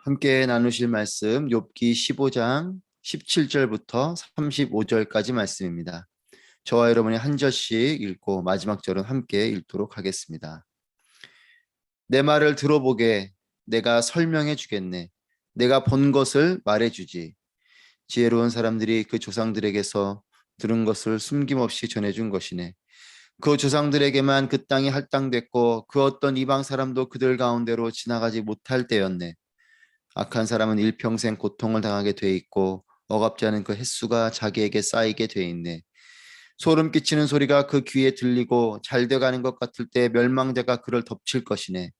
함께 나누실 말씀 욥기 15장 17절부터 35절까지 말씀입니다. 저와 여러분이 한 절씩 읽고 마지막 절은 함께 읽도록 하겠습니다. 내 말을 들어보게, 내가 설명해 주겠네. 내가 본 것을 말해 주지. 지혜로운 사람들이 그 조상들에게서 들은 것을 숨김없이 전해준 것이네. 그 조상들에게만 그 땅이 할당됐고 그 어떤 이방 사람도 그들 가운데로 지나가지 못할 때였네. 악한 사람은 일평생 고통을 당하게 돼 있고 억압지 않은 그 횟수가 자기에게 쌓이게 돼 있네. 소름 끼치는 소리가 그 귀에 들리고 잘 돼가는 것 같을 때 멸망자가 그를 덮칠 것이네.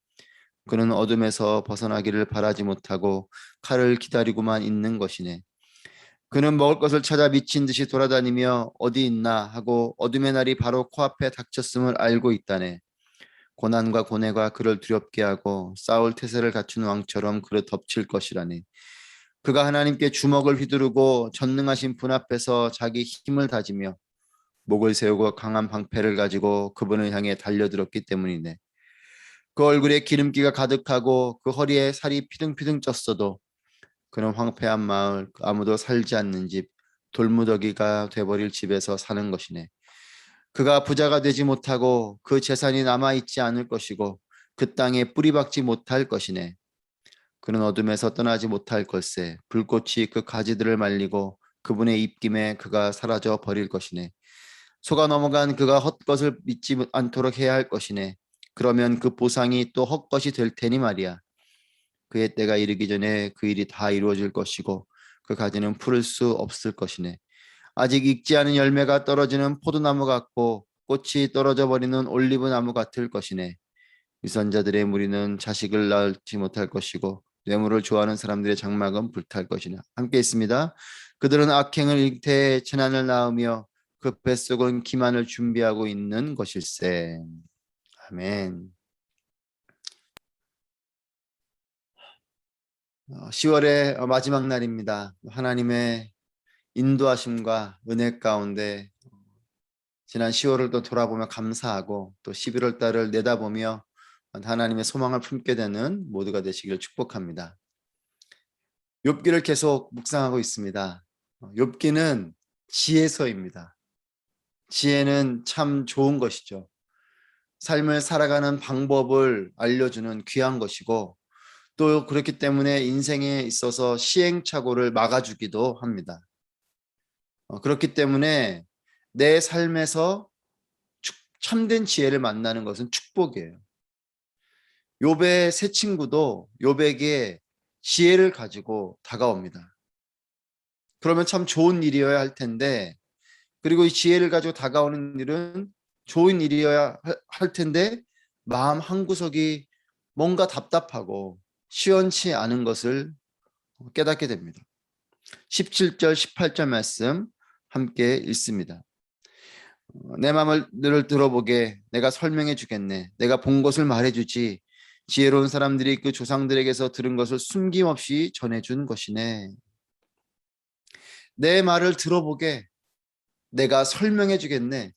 그는 어둠에서 벗어나기를 바라지 못하고 칼을 기다리고만 있는 것이네. 그는 먹을 것을 찾아 미친 듯이 돌아다니며 어디 있나 하고 어둠의 날이 바로 코앞에 닥쳤음을 알고 있다네. 고난과 고뇌가 그를 두렵게 하고 싸울 태세를 갖춘 왕처럼 그를 덮칠 것이라니. 그가 하나님께 주먹을 휘두르고 전능하신 분 앞에서 자기 힘을 다지며 목을 세우고 강한 방패를 가지고 그분을 향해 달려들었기 때문이네. 그 얼굴에 기름기가 가득하고 그 허리에 살이 피둥피둥 쪘어도 그는 황폐한 마을, 아무도 살지 않는 집, 돌무더기가 돼버릴 집에서 사는 것이네. 그가 부자가 되지 못하고 그 재산이 남아있지 않을 것이고 그 땅에 뿌리박지 못할 것이네. 그는 어둠에서 떠나지 못할 걸세. 불꽃이 그 가지들을 말리고 그분의 입김에 그가 사라져 버릴 것이네. 속아 넘어간 그가 헛것을 믿지 않도록 해야 할 것이네. 그러면 그 보상이 또 헛것이 될 테니 말이야. 그의 때가 이르기 전에 그 일이 다 이루어질 것이고 그 가지는 풀을 수 없을 것이네. 아직 익지 않은 열매가 떨어지는 포도나무 같고 꽃이 떨어져 버리는 올리브 나무 같을 것이네. 위선자들의 무리는 자식을 낳지 못할 것이고 뇌물을 좋아하는 사람들의 장막은 불탈 것이나. 함께 있습니다. 그들은 악행을 잉태해 재난을 낳으며 그 뱃속은 기만을 준비하고 있는 것일세. 아멘. 10월의 마지막 날입니다. 하나님의 인도하심과 은혜 가운데 지난 10월을 또 돌아보며 감사하고 또 11월 달을 내다보며 하나님의 소망을 품게 되는 모두가 되시기를 축복합니다. 욥기를 계속 묵상하고 있습니다. 욥기는 지혜서입니다. 지혜는 참 좋은 것이죠. 삶을 살아가는 방법을 알려주는 귀한 것이고 또 그렇기 때문에 인생에 있어서 시행착오를 막아주기도 합니다. 그렇기 때문에 내 삶에서 참된 지혜를 만나는 것은 축복이에요. 욥의 세 친구도 욥에게 지혜를 가지고 다가옵니다. 그러면 참 좋은 일이어야 할 텐데, 그리고 이 지혜를 가지고 다가오는 일은 좋은 일이어야 할 텐데 마음 한구석이 뭔가 답답하고 시원치 않은 것을 깨닫게 됩니다. 17절 18절 말씀 함께 읽습니다. 내 마음을 들어보게, 내가 설명해 주겠네. 내가 본 것을 말해주지. 지혜로운 사람들이 그 조상들에게서 들은 것을 숨김없이 전해준 것이네. 내 말을 들어보게, 내가 설명해 주겠네.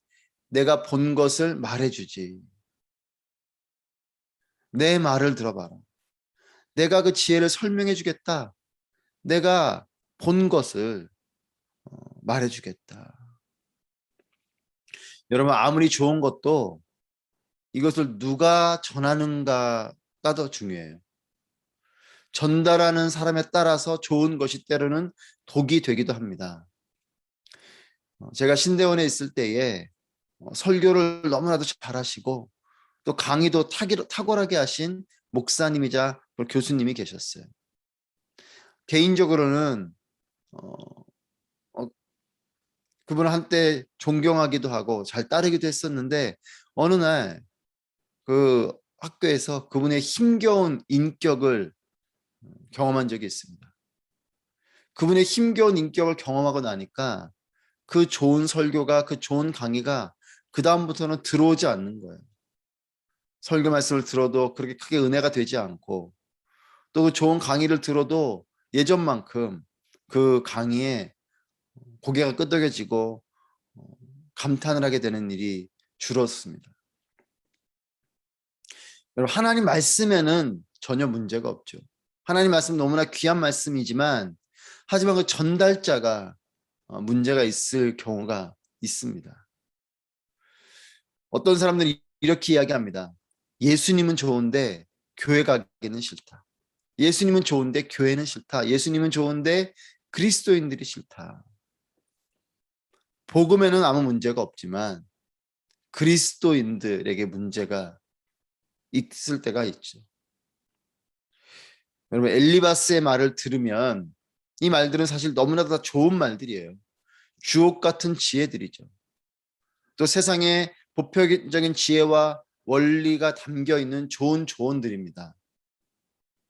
내가 본 것을 말해주지. 내 말을 들어봐라. 내가 그 지혜를 설명해 주겠다. 내가 본 것을 말해주겠다. 여러분, 아무리 좋은 것도 이것을 누가 전하는가가 더 중요해요. 전달하는 사람에 따라서 좋은 것이 때로는 독이 되기도 합니다. 제가 신대원에 있을 때에 설교를 너무나도 잘하시고 또 강의도 탁월하게 하신 목사님이자 교수님이 계셨어요. 개인적으로는 어, 어, 그분을 한때 존경하기도 하고 잘 따르기도 했었는데 어느 날 그 학교에서 그분의 힘겨운 인격을 경험한 적이 있습니다. 그분의 힘겨운 인격을 경험하고 나니까 그 좋은 설교가, 그 좋은 강의가 그 다음부터는 들어오지 않는 거예요. 설교 말씀을 들어도 그렇게 크게 은혜가 되지 않고 또 그 좋은 강의를 들어도 예전만큼 그 강의에 고개가 끄덕여지고 감탄을 하게 되는 일이 줄었습니다. 여러분, 하나님 말씀에는 전혀 문제가 없죠. 하나님 말씀 너무나 귀한 말씀이지만 하지만 그 전달자가 문제가 있을 경우가 있습니다. 어떤 사람들이 이렇게 이야기합니다. 예수님은 좋은데 교회 가기는 싫다. 예수님은 좋은데 교회는 싫다. 예수님은 좋은데 그리스도인들이 싫다. 복음에는 아무 문제가 없지만 그리스도인들에게 문제가 있을 때가 있죠. 여러분, 엘리바스의 말을 들으면 이 말들은 사실 너무나도 다 좋은 말들이에요. 주옥 같은 지혜들이죠. 또 세상에 보편적인 지혜와 원리가 담겨 있는 좋은 조언들입니다.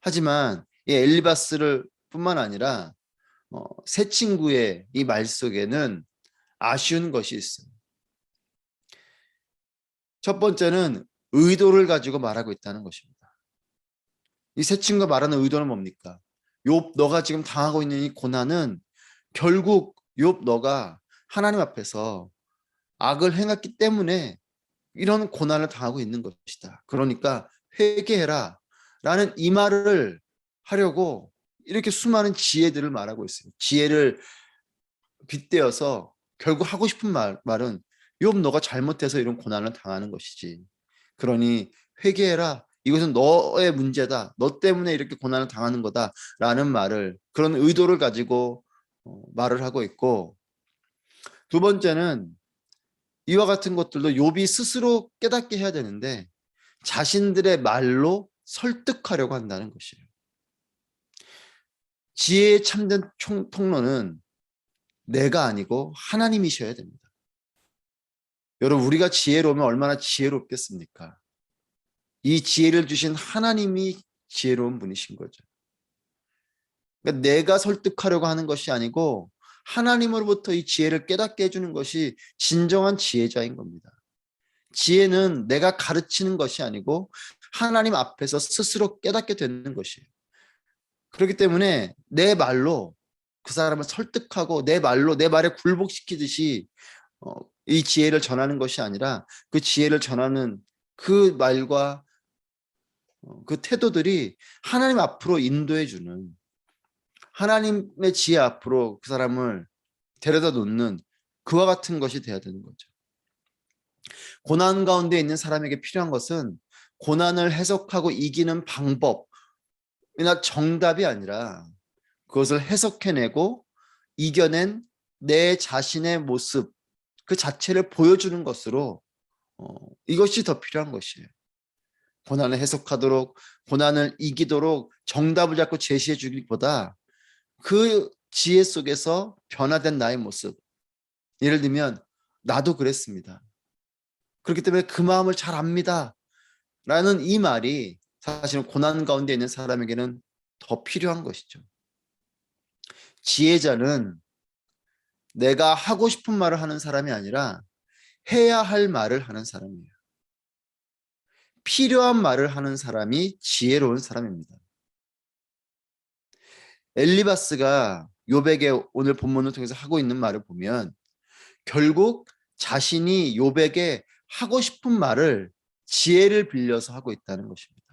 하지만 이 엘리바스를 뿐만 아니라 새 친구의 이 말 속에는 아쉬운 것이 있어요. 첫 번째는 의도를 가지고 말하고 있다는 것입니다. 이 새 친구가 말하는 의도는 뭡니까? 욥, 너가 지금 당하고 있는 이 고난은 결국 욥, 너가 하나님 앞에서 악을 행했기 때문에 이런 고난을 당하고 있는 것이다. 그러니까 회개해라 라는 이 말을 하려고 이렇게 수많은 지혜들을 말하고 있어요. 지혜를 빗대어서 결국 하고 싶은 말은 욥, 너가 잘못해서 이런 고난을 당하는 것이지. 그러니 회개해라. 이것은 너의 문제다. 너 때문에 이렇게 고난을 당하는 거다. 라는 말을, 그런 의도를 가지고 말을 하고 있고, 두 번째는 이와 같은 것들도 욥이 스스로 깨닫게 해야 되는데 자신들의 말로 설득하려고 한다는 것이에요. 지혜의 참된 통로는 내가 아니고 하나님이셔야 됩니다. 여러분, 우리가 지혜로우면 얼마나 지혜롭겠습니까? 이 지혜를 주신 하나님이 지혜로운 분이신 거죠. 그러니까 내가 설득하려고 하는 것이 아니고 하나님으로부터 이 지혜를 깨닫게 해주는 것이 진정한 지혜자인 겁니다. 지혜는 내가 가르치는 것이 아니고 하나님 앞에서 스스로 깨닫게 되는 것이에요. 그렇기 때문에 내 말로 그 사람을 설득하고 내 말로 내 말에 굴복시키듯이 이 지혜를 전하는 것이 아니라 그 지혜를 전하는 그 말과 그 태도들이 하나님 앞으로 인도해 주는, 하나님의 지혜 앞으로 그 사람을 데려다 놓는 그와 같은 것이 돼야 되는 거죠. 고난 가운데 있는 사람에게 필요한 것은 고난을 해석하고 이기는 방법이나 정답이 아니라 그것을 해석해내고 이겨낸 내 자신의 모습 그 자체를 보여주는 것으로 이것이 더 필요한 것이에요. 고난을 해석하도록, 고난을 이기도록 정답을 자꾸 제시해 주기보다 그 지혜 속에서 변화된 나의 모습, 예를 들면 나도 그랬습니다. 그렇기 때문에 그 마음을 잘 압니다 라는 이 말이 사실은 고난 가운데 있는 사람에게는 더 필요한 것이죠. 지혜자는 내가 하고 싶은 말을 하는 사람이 아니라 해야 할 말을 하는 사람이에요. 필요한 말을 하는 사람이 지혜로운 사람입니다. 엘리바스가 욥에게 오늘 본문을 통해서 하고 있는 말을 보면 결국 자신이 욥에게 하고 싶은 말을 지혜를 빌려서 하고 있다는 것입니다.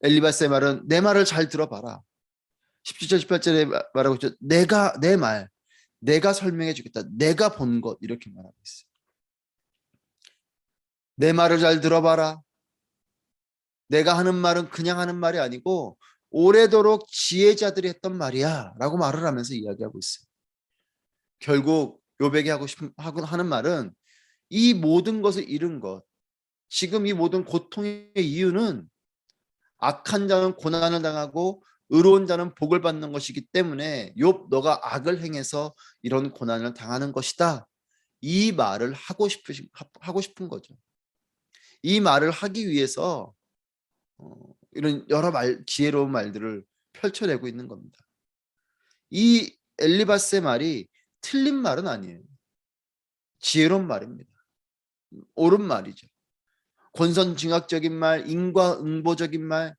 엘리바스의 말은 내 말을 잘 들어봐라. 17절 18절에 말하고 있죠. 내가 설명해 주겠다. 내가 본 것, 이렇게 말하고 있어요. 내 말을 잘 들어봐라. 내가 하는 말은 그냥 하는 말이 아니고 오래도록 지혜자들이 했던 말이야 라고 말을 하면서 이야기하고 있어요. 결국 욥에게 하는 말은 이 모든 것을 잃은 것, 지금 이 모든 고통의 이유는 악한 자는 고난을 당하고 의로운 자는 복을 받는 것이기 때문에 욥, 너가 악을 행해서 이런 고난을 당하는 것이다. 이 말을 하고 싶은 거죠. 이 말을 하기 위해서 이런 여러 지혜로운 말들을 펼쳐내고 있는 겁니다. 이 엘리바스의 말이 틀린 말은 아니에요. 지혜로운 말입니다. 옳은 말이죠. 권선징악적인 말, 인과응보적인 말,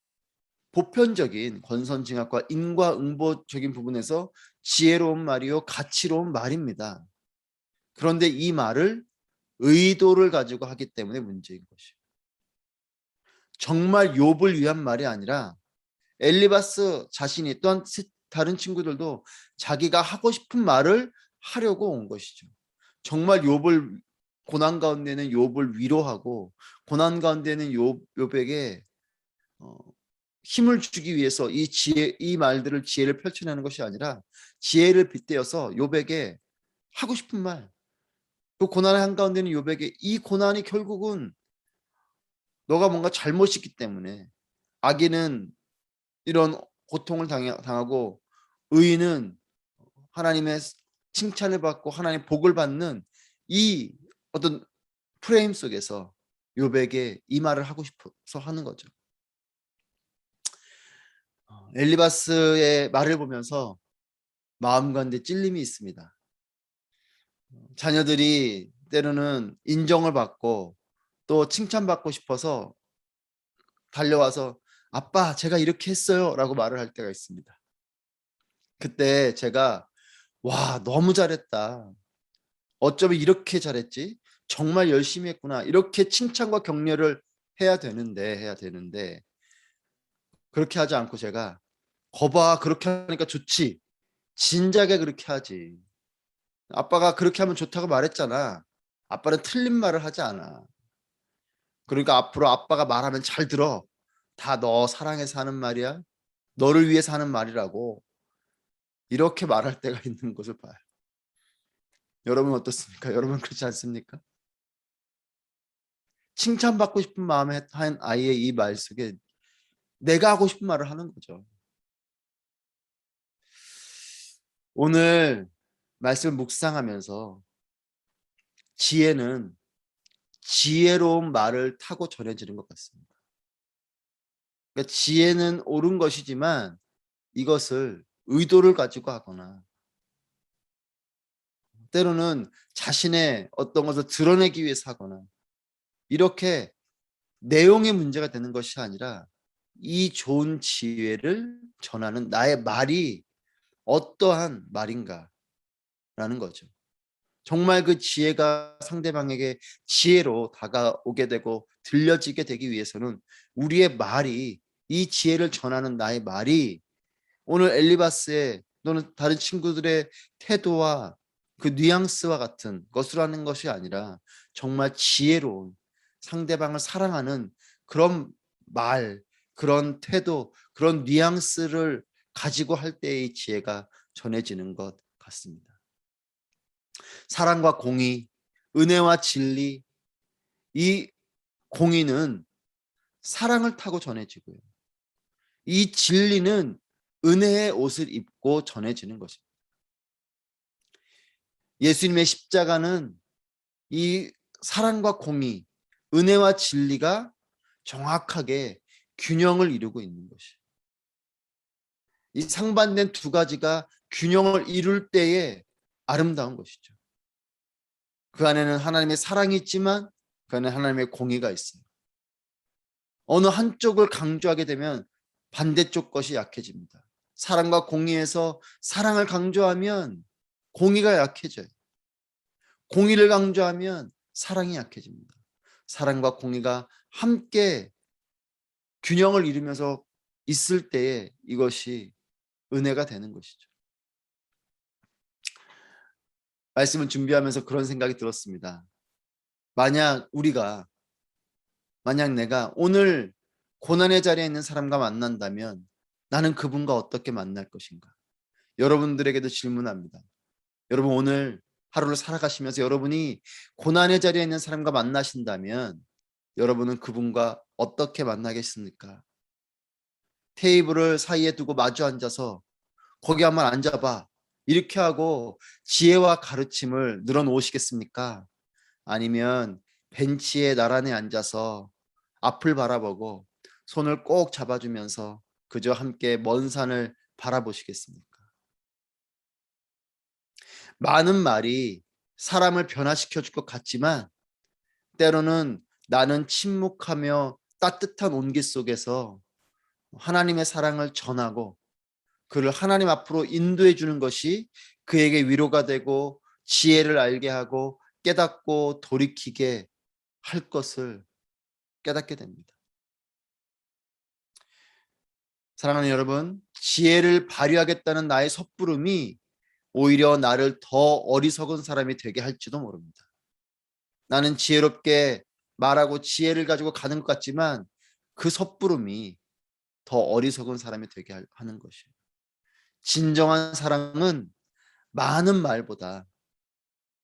보편적인 권선징악과 인과응보적인 부분에서 지혜로운 말이요, 가치로운 말입니다. 그런데 이 말을 의도를 가지고 하기 때문에 문제인 것이에요. 정말 욥을 위한 말이 아니라 엘리바스 자신이 또한 다른 친구들도 자기가 하고 싶은 말을 하려고 온 것이죠. 정말 욥을 고난 가운데는 욥을 위로하고 고난 가운데는 욥에게 힘을 주기 위해서 이 말들을 지혜를 펼쳐내는 것이 아니라 지혜를 빗대어서 욥에게 하고 싶은 말, 그 고난의 한가운데는 욥에게 이 고난이 결국은 너가 뭔가 잘못이 있기 때문에 악인은 이런 고통을 당하고 의인은 하나님의 칭찬을 받고 하나님의 복을 받는 이 어떤 프레임 속에서 욥에게 이 말을 하고 싶어서 하는 거죠. 엘리바스의 말을 보면서 마음 가운데 찔림이 있습니다. 자녀들이 때로는 인정을 받고 또 칭찬받고 싶어서 달려와서 아빠 제가 이렇게 했어요 라고 말을 할 때가 있습니다. 그때 제가 와 너무 잘했다. 어쩌면 이렇게 잘했지? 정말 열심히 했구나. 이렇게 칭찬과 격려를 해야 되는데 그렇게 하지 않고 제가 거봐 그렇게 하니까 좋지. 진작에 그렇게 하지. 아빠가 그렇게 하면 좋다고 말했잖아. 아빠는 틀린 말을 하지 않아. 그러니까 앞으로 아빠가 말하면 잘 들어. 다 너 사랑해서 하는 말이야. 너를 위해서 하는 말이라고. 이렇게 말할 때가 있는 것을 봐요. 여러분 어떻습니까? 여러분 그렇지 않습니까? 칭찬받고 싶은 마음에 한 아이의 이 말 속에 내가 하고 싶은 말을 하는 거죠. 오늘 말씀을 묵상하면서 지혜는 지혜로운 말을 타고 전해지는 것 같습니다. 그러니까 지혜는 옳은 것이지만 이것을 의도를 가지고 하거나 때로는 자신의 어떤 것을 드러내기 위해서 하거나 이렇게 내용의 문제가 되는 것이 아니라 이 좋은 지혜를 전하는 나의 말이 어떠한 말인가라는 거죠. 정말 그 지혜가 상대방에게 지혜로 다가오게 되고 들려지게 되기 위해서는 우리의 말이 이 지혜를 전하는 나의 말이 오늘 엘리바스의 또는 다른 친구들의 태도와 그 뉘앙스와 같은 것으로 하는 것이 아니라 정말 지혜로운 상대방을 사랑하는 그런 말, 그런 태도, 그런 뉘앙스를 가지고 할 때의 지혜가 전해지는 것 같습니다. 사랑과 공의, 은혜와 진리, 이 공의는 사랑을 타고 전해지고요. 이 진리는 은혜의 옷을 입고 전해지는 것입니다. 예수님의 십자가는 이 사랑과 공의, 은혜와 진리가 정확하게 균형을 이루고 있는 것이에요. 이 상반된 두 가지가 균형을 이룰 때의 아름다운 것이죠. 그 안에는 하나님의 사랑이 있지만 그 안에 하나님의 공의가 있어요. 어느 한쪽을 강조하게 되면 반대쪽 것이 약해집니다. 사랑과 공의에서 사랑을 강조하면 공의가 약해져요. 공의를 강조하면 사랑이 약해집니다. 사랑과 공의가 함께 균형을 이루면서 있을 때에 이것이 은혜가 되는 것이죠. 말씀을 준비하면서 그런 생각이 들었습니다. 만약 내가 오늘 고난의 자리에 있는 사람과 만난다면 나는 그분과 어떻게 만날 것인가? 여러분들에게도 질문합니다. 여러분 오늘 하루를 살아가시면서 여러분이 고난의 자리에 있는 사람과 만나신다면 여러분은 그분과 어떻게 만나겠습니까? 테이블을 사이에 두고 마주 앉아서 거기 한번 앉아봐. 이렇게 하고 지혜와 가르침을 늘어놓으시겠습니까? 아니면 벤치에 나란히 앉아서 앞을 바라보고 손을 꼭 잡아주면서 그저 함께 먼 산을 바라보시겠습니까? 많은 말이 사람을 변화시켜 줄 것 같지만 때로는 나는 침묵하며 따뜻한 온기 속에서 하나님의 사랑을 전하고 그를 하나님 앞으로 인도해 주는 것이 그에게 위로가 되고 지혜를 알게 하고 깨닫고 돌이키게 할 것을 깨닫게 됩니다. 사랑하는 여러분, 지혜를 발휘하겠다는 나의 섣부름이 오히려 나를 더 어리석은 사람이 되게 할지도 모릅니다. 나는 지혜롭게 말하고 지혜를 가지고 가는 것 같지만 그 섣부름이 더 어리석은 사람이 되게 하는 것이에요. 진정한 사랑은 많은 말보다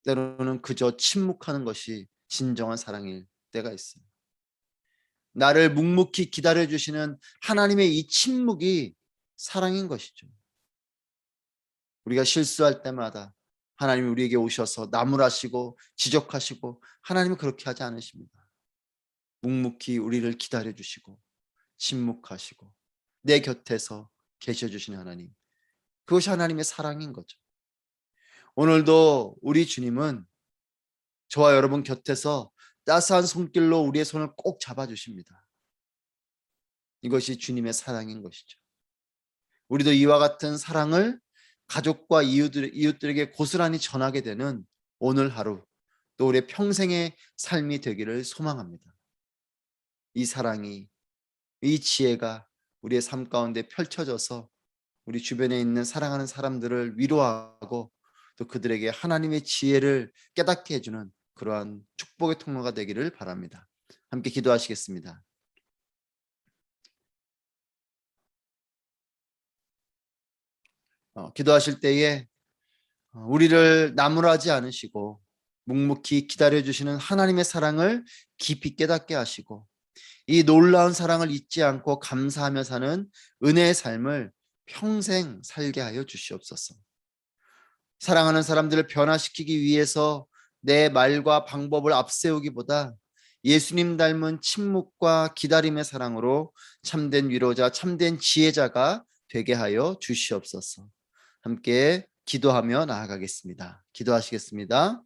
때로는 그저 침묵하는 것이 진정한 사랑일 때가 있어요. 나를 묵묵히 기다려주시는 하나님의 이 침묵이 사랑인 것이죠. 우리가 실수할 때마다 하나님이 우리에게 오셔서 나무라시고 지적하시고, 하나님은 그렇게 하지 않으십니다. 묵묵히 우리를 기다려주시고 침묵하시고 내 곁에서 계셔주시는 하나님, 그것이 하나님의 사랑인 거죠. 오늘도 우리 주님은 저와 여러분 곁에서 따스한 손길로 우리의 손을 꼭 잡아주십니다. 이것이 주님의 사랑인 것이죠. 우리도 이와 같은 사랑을 가족과 이웃들에게 고스란히 전하게 되는 오늘 하루, 또 우리의 평생의 삶이 되기를 소망합니다. 이 사랑이, 이 지혜가 우리의 삶 가운데 펼쳐져서 우리 주변에 있는 사랑하는 사람들을 위로하고 또 그들에게 하나님의 지혜를 깨닫게 해주는 그러한 축복의 통로가 되기를 바랍니다. 함께 기도하시겠습니다. 기도하실 때에 우리를 나무라지 않으시고 묵묵히 기다려주시는 하나님의 사랑을 깊이 깨닫게 하시고, 이 놀라운 사랑을 잊지 않고 감사하며 사는 은혜의 삶을 평생 살게 하여 주시옵소서. 사랑하는 사람들을 변화시키기 위해서 내 말과 방법을 앞세우기보다 예수님 닮은 침묵과 기다림의 사랑으로 참된 위로자, 참된 지혜자가 되게 하여 주시옵소서. 함께 기도하며 나아가겠습니다. 기도하시겠습니다.